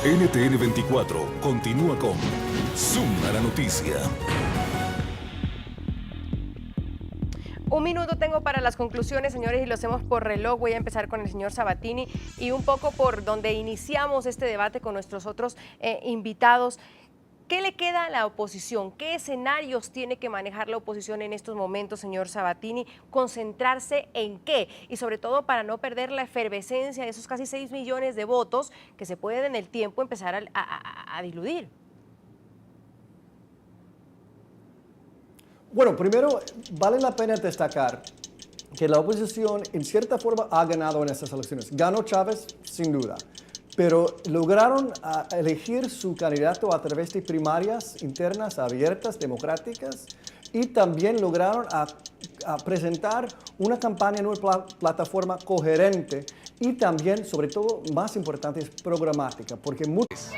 NTN 24 continúa con Zoom a la noticia. Un minuto tengo para las conclusiones, señores, y lo hacemos por reloj. Voy a empezar con el señor Sabatini y un poco por donde iniciamos este debate con nuestros otros invitados. ¿Qué le queda a la oposición? ¿Qué escenarios tiene que manejar la oposición en estos momentos, señor Sabatini? ¿Concentrarse en qué? Y sobre todo para no perder la efervescencia de esos casi 6 millones de votos que se pueden en el tiempo empezar a diluir. Bueno, primero vale la pena destacar que la oposición en cierta forma ha ganado en estas elecciones. Ganó Chávez, sin duda, pero lograron elegir su candidato a través de primarias internas abiertas, democráticas, y también lograron a presentar una campaña en una plataforma coherente y también, sobre todo, más importante, es programática, porque muchos...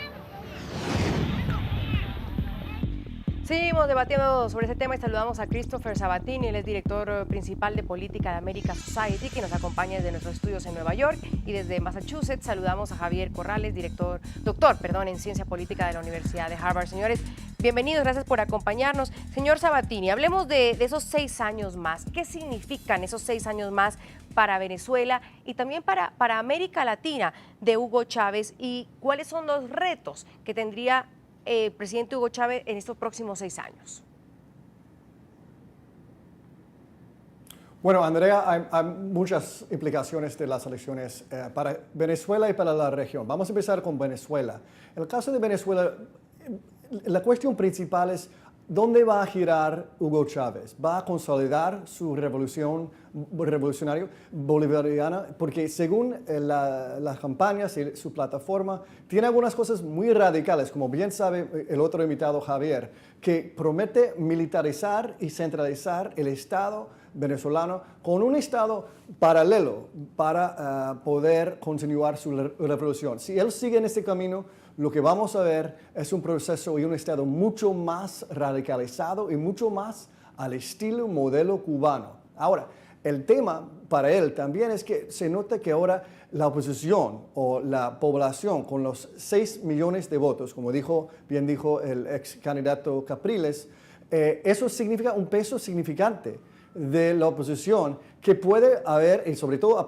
Seguimos debatiendo sobre ese tema y saludamos a Christopher Sabatini, él es director principal de política de America Society, que nos acompaña desde nuestros estudios en Nueva York, y desde Massachusetts saludamos a Javier Corrales, doctor en ciencia política de la Universidad de Harvard. Señores, bienvenidos, gracias por acompañarnos. Señor Sabatini, hablemos de esos 6 años más. ¿Qué significan esos 6 años más para Venezuela y también para América Latina de Hugo Chávez, y cuáles son los retos que tendría presidente Hugo Chávez en estos próximos 6 años? Bueno, Andrea, hay muchas implicaciones de las elecciones para Venezuela y para la región. Vamos a empezar con Venezuela. En el caso de Venezuela, la cuestión principal es ¿dónde va a girar Hugo Chávez? ¿Va a consolidar su revolucionaria bolivariana? Porque según las campañas y su plataforma, tiene algunas cosas muy radicales, como bien sabe el otro invitado Javier, que promete militarizar y centralizar el Estado venezolano con un Estado paralelo para poder continuar su revolución. Si él sigue en este camino, lo que vamos a ver es un proceso y un Estado mucho más radicalizado y mucho más al estilo modelo cubano. Ahora, el tema para él también es que se nota que ahora la oposición o la población con los 6 millones de votos, como bien dijo el ex candidato Capriles, eso significa un peso significante de la oposición que puede haber, y sobre todo a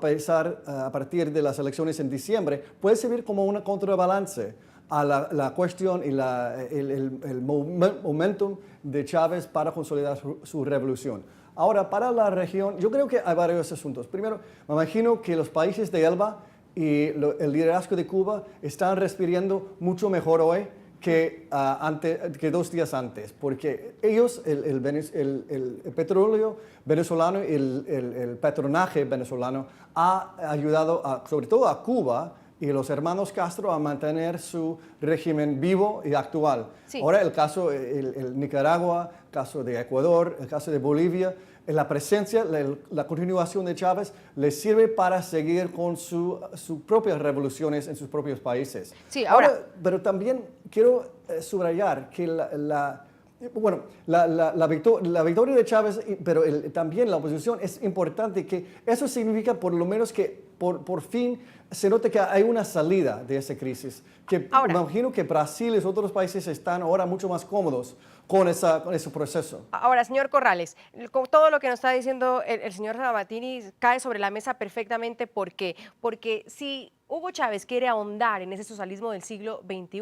partir de las elecciones en diciembre, puede servir como una contrabalance a la cuestión y el momentum de Chávez para consolidar su revolución. Ahora, para la región, yo creo que hay varios asuntos. Primero, me imagino que los países de ELBA y el liderazgo de Cuba están respirando mucho mejor hoy que 2 días antes, porque ellos, el petróleo venezolano y el petronaje venezolano ha ayudado sobre todo a Cuba y los hermanos Castro a mantener su régimen vivo y actual. Sí. Ahora el caso el Nicaragua, el caso de Ecuador, el caso de Bolivia, la presencia, la continuación de Chávez les sirve para seguir con sus propias revoluciones en sus propios países. Sí, ahora pero también quiero subrayar que la victoria de Chávez, pero también la oposición, es importante, que eso significa por lo menos que por fin se note que hay una salida de esa crisis. Me imagino que Brasil y otros países están ahora mucho más cómodos con ese proceso. Ahora, señor Corrales, con todo lo que nos está diciendo el señor Sabatini cae sobre la mesa perfectamente. ¿Por qué? Porque si Hugo Chávez quiere ahondar en ese socialismo del siglo XXI,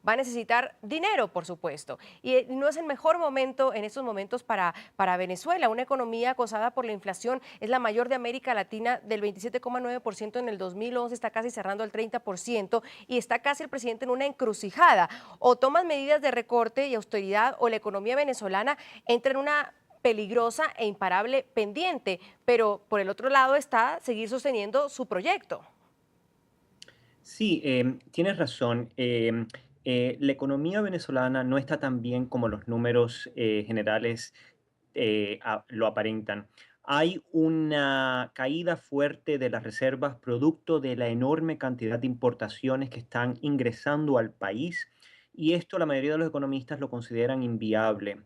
va a necesitar dinero, por supuesto. Y no es el mejor momento en estos momentos para Venezuela. Una economía acosada por la inflación es la mayor de América Latina, del 27,9% en el 2011, está casi cerrando el 30%, y está casi el presidente en una encrucijada. O toman medidas de recorte y austeridad, o la economía venezolana entra en una peligrosa e imparable pendiente. Pero por el otro lado está seguir sosteniendo su proyecto. Sí, tienes razón. La economía venezolana no está tan bien como los números generales lo aparentan. Hay una caída fuerte de las reservas producto de la enorme cantidad de importaciones que están ingresando al país, y esto la mayoría de los economistas lo consideran inviable.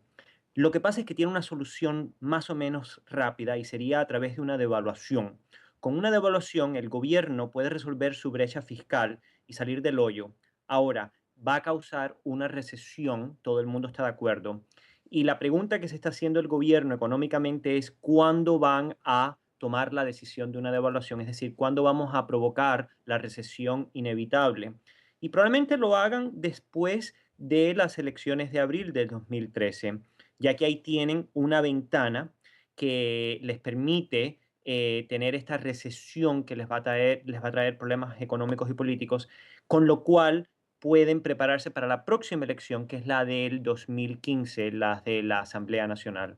Lo que pasa es que tiene una solución más o menos rápida, y sería a través de una devaluación. Con una devaluación, el gobierno puede resolver su brecha fiscal y salir del hoyo. Ahora, va a causar una recesión, todo el mundo está de acuerdo. Y la pregunta que se está haciendo el gobierno económicamente es cuándo van a tomar la decisión de una devaluación, es decir, cuándo vamos a provocar la recesión inevitable. Y probablemente lo hagan después de las elecciones de abril del 2013, ya que ahí tienen una ventana que les permite tener esta recesión que les va a traer problemas económicos y políticos, con lo cual pueden prepararse para la próxima elección, que es la del 2015, la de la Asamblea Nacional.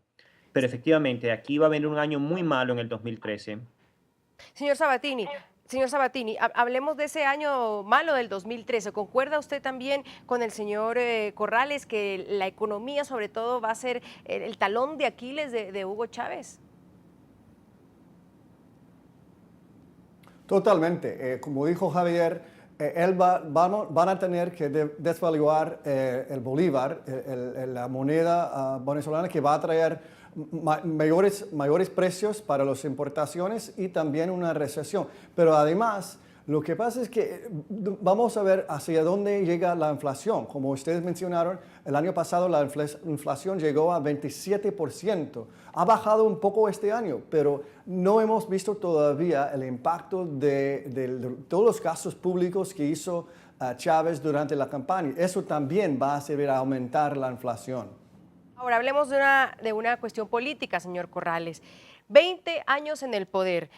Pero efectivamente, aquí va a haber un año muy malo en el 2013. Señor Sabatini, hablemos de ese año malo del 2013. ¿Concuerda usted también con el señor Corrales que la economía sobre todo va a ser el talón de Aquiles de Hugo Chávez? Totalmente. Como dijo Javier, van a tener que desvaluar el bolívar, la moneda venezolana, que va a traer mayores precios para las importaciones y también una recesión. Pero además, lo que pasa es que vamos a ver hacia dónde llega la inflación. Como ustedes mencionaron, el año pasado la inflación llegó a 27%. Ha bajado un poco este año, pero no hemos visto todavía el impacto de todos los gastos públicos que hizo Chávez durante la campaña. Eso también va a servir a aumentar la inflación. Ahora hablemos de una cuestión política, señor Corrales. 20 años en el poder.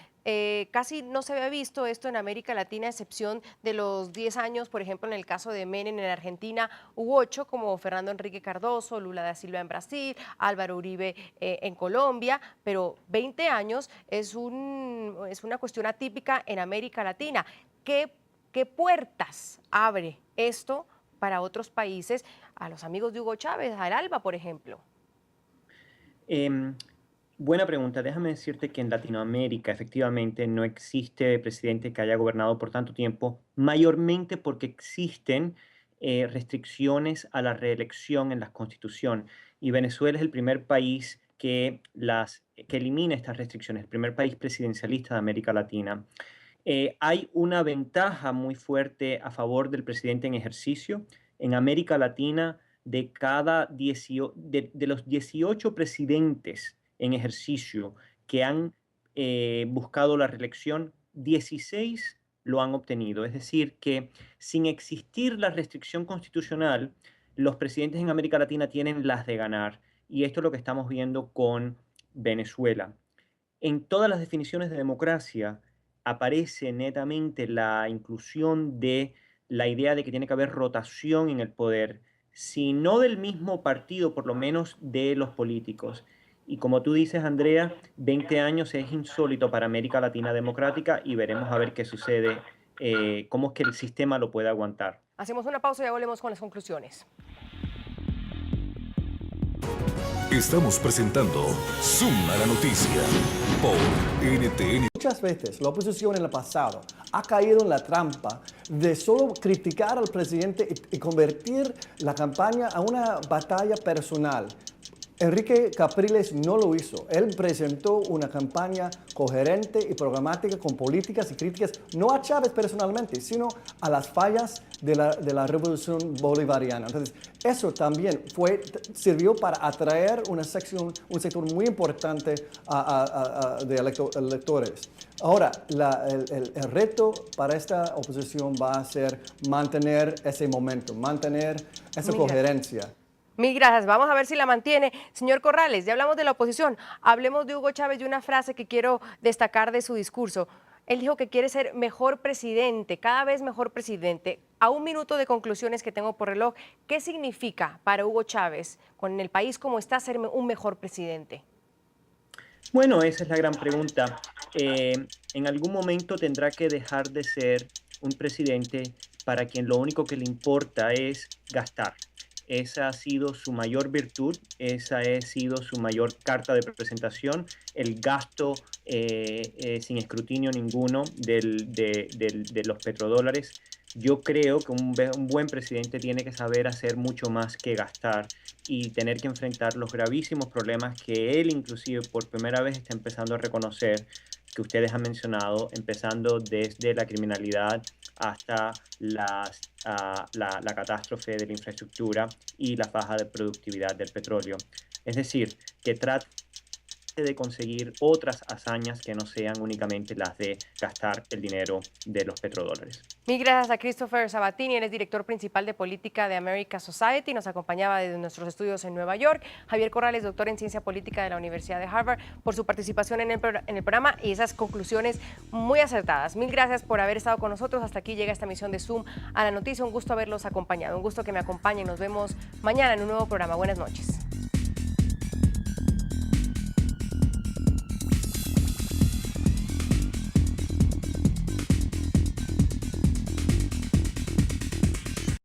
Casi no se había visto esto en América Latina, a excepción de los 10 años, por ejemplo, en el caso de Menem en Argentina, hubo 8 como Fernando Enrique Cardoso, Lula da Silva en Brasil, Álvaro Uribe en Colombia, pero 20 años es una cuestión atípica en América Latina. ¿Qué puertas abre esto para otros países, a los amigos de Hugo Chávez, al ALBA, por ejemplo? Buena pregunta. Déjame decirte que en Latinoamérica efectivamente no existe presidente que haya gobernado por tanto tiempo, mayormente porque existen restricciones a la reelección en la Constitución. Y Venezuela es el primer país que elimina estas restricciones, el primer país presidencialista de América Latina. Hay una ventaja muy fuerte a favor del presidente en ejercicio. En América Latina, de los 18 presidentes en ejercicio que han buscado la reelección, 16 lo han obtenido. Es decir, que sin existir la restricción constitucional, los presidentes en América Latina tienen las de ganar. Y esto es lo que estamos viendo con Venezuela. En todas las definiciones de democracia aparece netamente la inclusión de la idea de que tiene que haber rotación en el poder, si no del mismo partido, por lo menos de los políticos. Y como tú dices, Andrea, 20 años es insólito para América Latina democrática y veremos a ver qué sucede, cómo es que el sistema lo puede aguantar. Hacemos una pausa y ya volvemos con las conclusiones. Estamos presentando Zoom a la noticia por NTN. Muchas veces la oposición en el pasado ha caído en la trampa de solo criticar al presidente y convertir la campaña a una batalla personal. Enrique Capriles no lo hizo. Él presentó una campaña coherente y programática con políticas y críticas, no a Chávez personalmente, sino a las fallas de la revolución bolivariana. Entonces, eso también sirvió para atraer un sector muy importante de electores. Ahora, el reto para esta oposición va a ser mantener ese momento, mantener esa coherencia. Mil gracias. Vamos a ver si la mantiene. Señor Corrales, ya hablamos de la oposición. Hablemos de Hugo Chávez y una frase que quiero destacar de su discurso. Él dijo que quiere ser mejor presidente, cada vez mejor presidente. A un minuto de conclusiones que tengo por reloj, ¿qué significa para Hugo Chávez, con el país como está, ser un mejor presidente? Bueno, esa es la gran pregunta. En algún momento tendrá que dejar de ser un presidente para quien lo único que le importa es gastar. Esa ha sido su mayor virtud, esa ha sido su mayor carta de presentación, el gasto sin escrutinio ninguno de los petrodólares. Yo creo que un buen presidente tiene que saber hacer mucho más que gastar y tener que enfrentar los gravísimos problemas que él inclusive por primera vez está empezando a reconocer, que ustedes han mencionado, empezando desde la criminalidad hasta la catástrofe de la infraestructura y la baja de productividad del petróleo. Es decir, que trate de conseguir otras hazañas que no sean únicamente las de gastar el dinero de los petrodólares. Mil gracias a Christopher Sabatini, él es director principal de política de America Society, nos acompañaba desde nuestros estudios en Nueva York. Javier Corrales, doctor en ciencia política de la Universidad de Harvard, por su participación en el programa y esas conclusiones muy acertadas. Mil gracias por haber estado con nosotros. Hasta aquí llega esta emisión de Zoom a la noticia. Un gusto haberlos acompañado, un gusto que me acompañen. Nos vemos mañana en un nuevo programa. Buenas noches.